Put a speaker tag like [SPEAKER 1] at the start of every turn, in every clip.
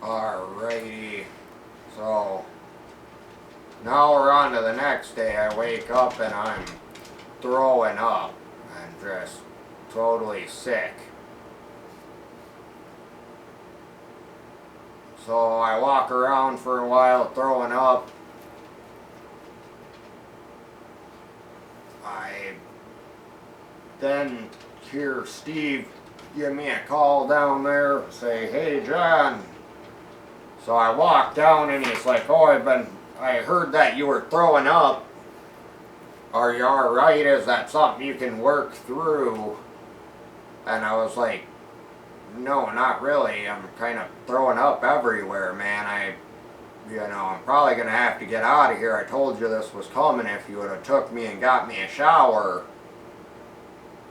[SPEAKER 1] Alrighty, so now we're on to the next day. I wake up and I'm throwing up and just totally sick. So I walk around for a while throwing up. I then hear Steve give me a call down there, say, "Hey John." So I walk down and he's like, "Oh, I heard that you were throwing up. Are you alright? Is that something you can work through?" And I was like, "No, not really. I'm kind of throwing up everywhere, man. I'm probably going to have to get out of here. I told you this was coming. If you would have took me and got me a shower,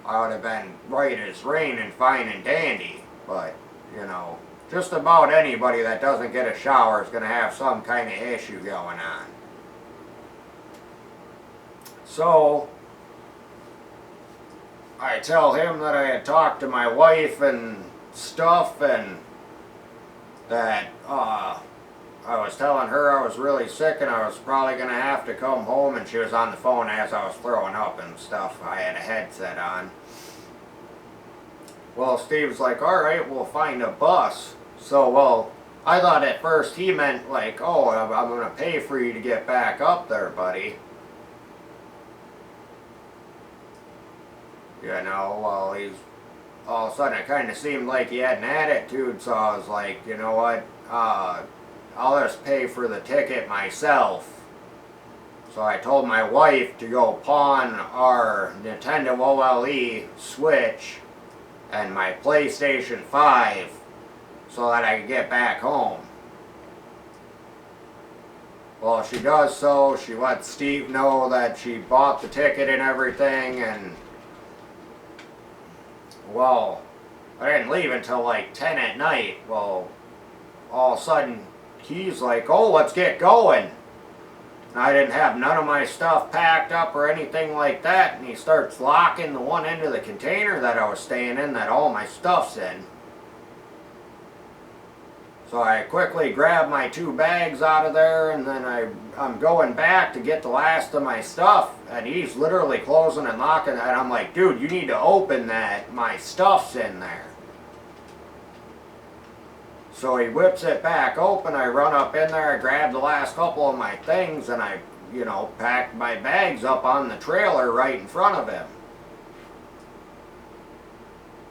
[SPEAKER 1] I would have been right as rain and fine and dandy. But, just about anybody that doesn't get a shower is going to have some kind of issue going on." So I tell him that I had talked to my wife and stuff, and that I was telling her I was really sick and I was probably going to have to come home, and she was on the phone as I was throwing up and stuff. I had a headset on. Well, Steve's like, "Alright, we'll find a bus." So, I thought at first he meant like, "Oh, I'm going to pay for you to get back up there, buddy." He's all of a sudden, it kind of seemed like he had an attitude, so I was like, "You know what, I'll just pay for the ticket myself." So I told my wife to go pawn our Nintendo OLE Switch and my PlayStation 5 so that I could get back home. Well, she does so. She lets Steve know that she bought the ticket and everything, and I didn't leave until like 10 at night. Well, all of a sudden he's like, "Oh, let's get going." And I didn't have none of my stuff packed up or anything like that, and he starts locking the one end of the container that I was staying in that all my stuff's in. So I quickly grab my 2 bags out of there, and then I'm going back to get the last of my stuff, and he's literally closing and locking it. And I'm like, "Dude, you need to open that. My stuff's in there." So he whips it back open. I run up in there, I grab the last couple of my things, and I, packed my bags up on the trailer right in front of him.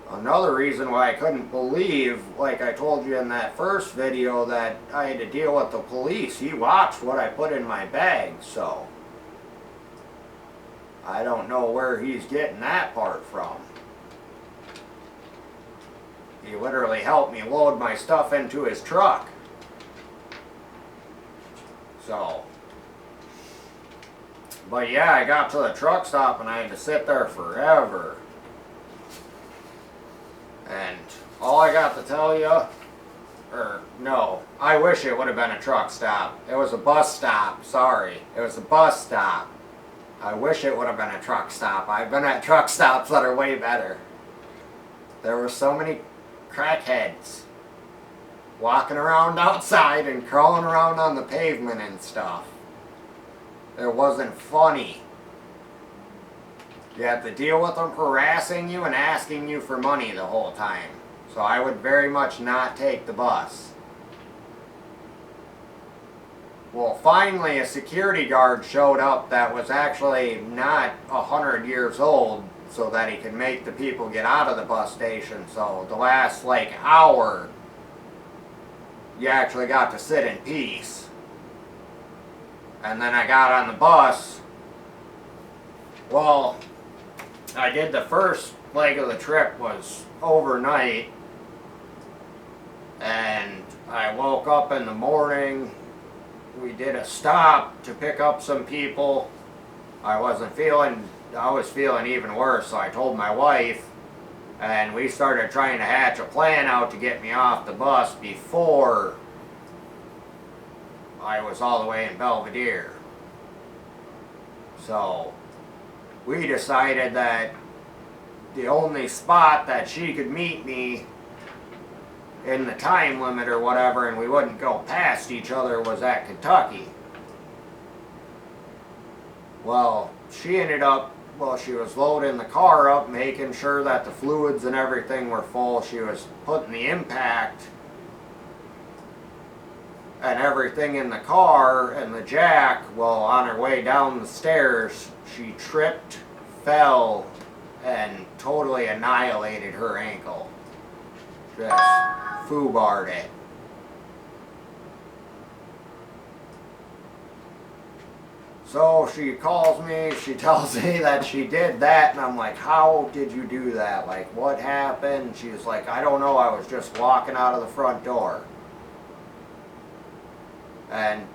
[SPEAKER 1] Another reason why I couldn't believe, like I told you in that first video, that I had to deal with the police. He watched what I put in my bag, so I don't know where he's getting that part from. He literally helped me load my stuff into his truck. But yeah, I got to the truck stop and I had to sit there forever. And all I got to tell you, no, I wish it would have been a truck stop. It was a bus stop, sorry. It was a bus stop. I wish it would have been a truck stop. I've been at truck stops that are way better. There were so many crackheads walking around outside and crawling around on the pavement and stuff. It wasn't funny. You have to deal with them harassing you and asking you for money the whole time. So I would very much not take the bus. Well, finally a security guard showed up that was actually not 100 years old, so that he could make the people get out of the bus station. So the last hour, you actually got to sit in peace. And then I got on the bus. Well, I did the first leg of the trip was overnight, and I woke up in the morning. We did a stop to pick up some people. I was feeling even worse, so I told my wife, and we started trying to hatch a plan out to get me off the bus before I was all the way in Belvedere. So we decided that the only spot that she could meet me in the time limit or whatever, and we wouldn't go past each other, was at Kentucky. Well, she ended up, well, she was loading the car up, making sure that the fluids and everything were full. She was putting the impact and everything in the car and the jack. Well, on her way down the stairs, she tripped, fell, and totally annihilated her ankle. Just foobarred it. So she calls me, she tells me that she did that, and I'm like, how did you do that? Like, what happened? She's like, I don't know, I was just walking out of the front door. And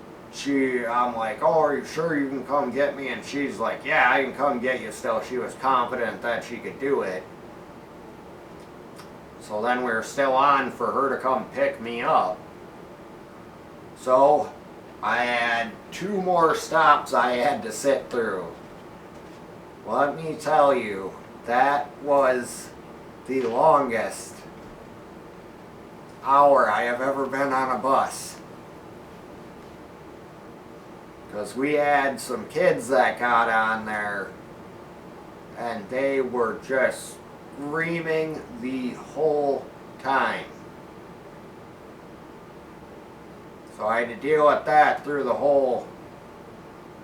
[SPEAKER 1] I'm like, oh, are you sure you can come get me? And she's like, yeah, I can come get you still. She was confident that she could do it. So then we were still on for her to come pick me up. So I had 2 more stops I had to sit through. Let me tell you, that was the longest hour I have ever been on a bus. Because we had some kids that got on there, and they were just screaming the whole time. So I had to deal with that through the whole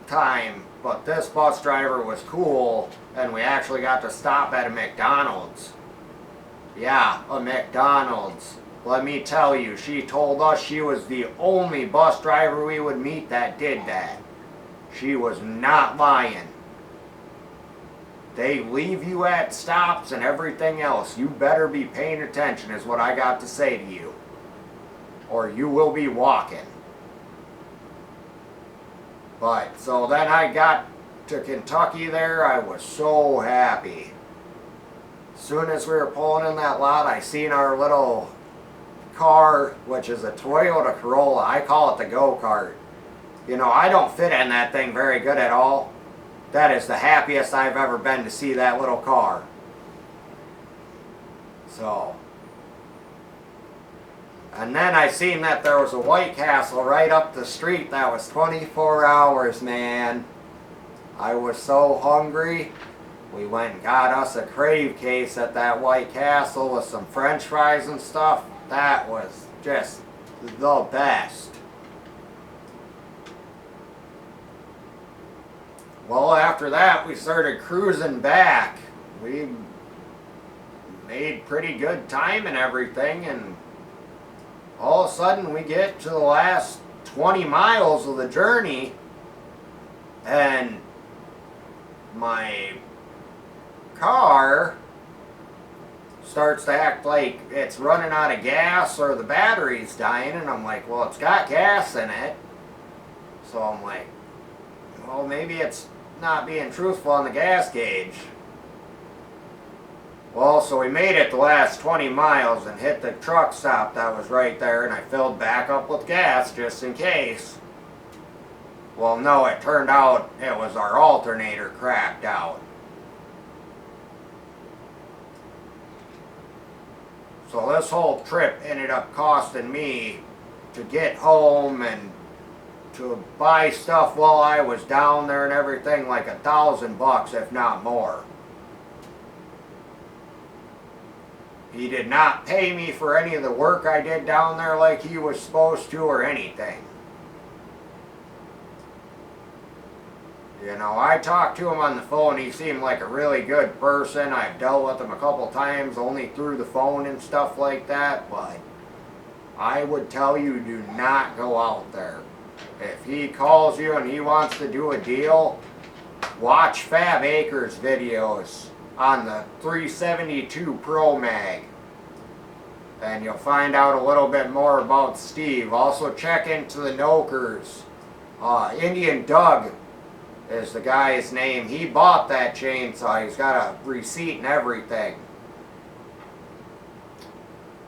[SPEAKER 1] time. But this bus driver was cool, and we actually got to stop at a McDonald's. Yeah, a McDonald's. Let me tell you, she told us she was the only bus driver we would meet that did that. She was not lying. They leave you at stops and everything else. You better be paying attention is what I got to say to you. Or you will be walking. But, so then I got to Kentucky there. I was so happy. As soon as we were pulling in that lot, I seen our little car, which is a Toyota Corolla. I call it the go-kart. You know, I don't fit in that thing very good at all. That is the happiest I've ever been to see that little car. So, and then I seen that there was a White Castle right up the street that was 24 hours, man. I was so hungry. We went and got us a crave case at that White Castle with some French fries and stuff. That was just the best. Well, after that, we started cruising back. We made pretty good time and everything, and all of a sudden we get to the last 20 miles of the journey, and my car starts to act like it's running out of gas or the battery's dying, and I'm like, well, it's got gas in it. So I'm like, well, maybe it's not being truthful on the gas gauge. Well, so we made it the last 20 miles and hit the truck stop that was right there, and I filled back up with gas just in case. Well, no, it turned out it was our alternator cracked out. So this whole trip ended up costing me to get home and to buy stuff while I was down there and everything like $1,000, if not more. He did not pay me for any of the work I did down there like he was supposed to or anything. You know, I talked to him on the phone. He seemed like a really good person. I've dealt with him a couple times, only through the phone and stuff like that, but I would tell you, do not go out there. If he calls you and he wants to do a deal, watch Fab Acres videos on the 372 Pro Mag, and you'll find out a little bit more about Steve. Also check into the Nokers. Indian Doug is the guy's name. He bought that chainsaw. He's got a receipt and everything.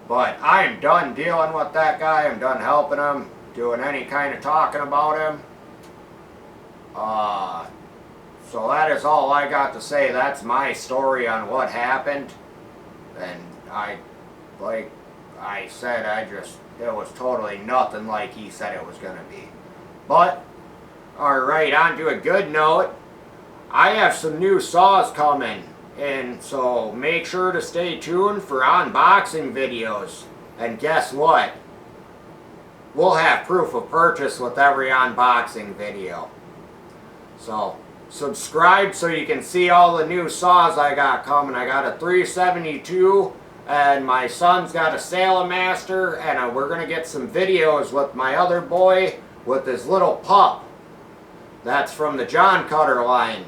[SPEAKER 1] But I'm done dealing with that guy. I'm done helping him, doing any kind of talking about him. So that is all I got to say. That's my story on what happened. And I said it was totally nothing like he said it was going to be. But, alright, on to a good note. I have some new saws coming, and so make sure to stay tuned for unboxing videos. And guess what? We'll have proof of purchase with every unboxing video. So, subscribe so you can see all the new saws I got coming. I got a 372, and my son's got a Salem Master, and we're going to get some videos with my other boy with his little pup. That's from the John Cutter line.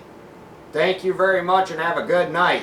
[SPEAKER 1] Thank you very much and have a good night.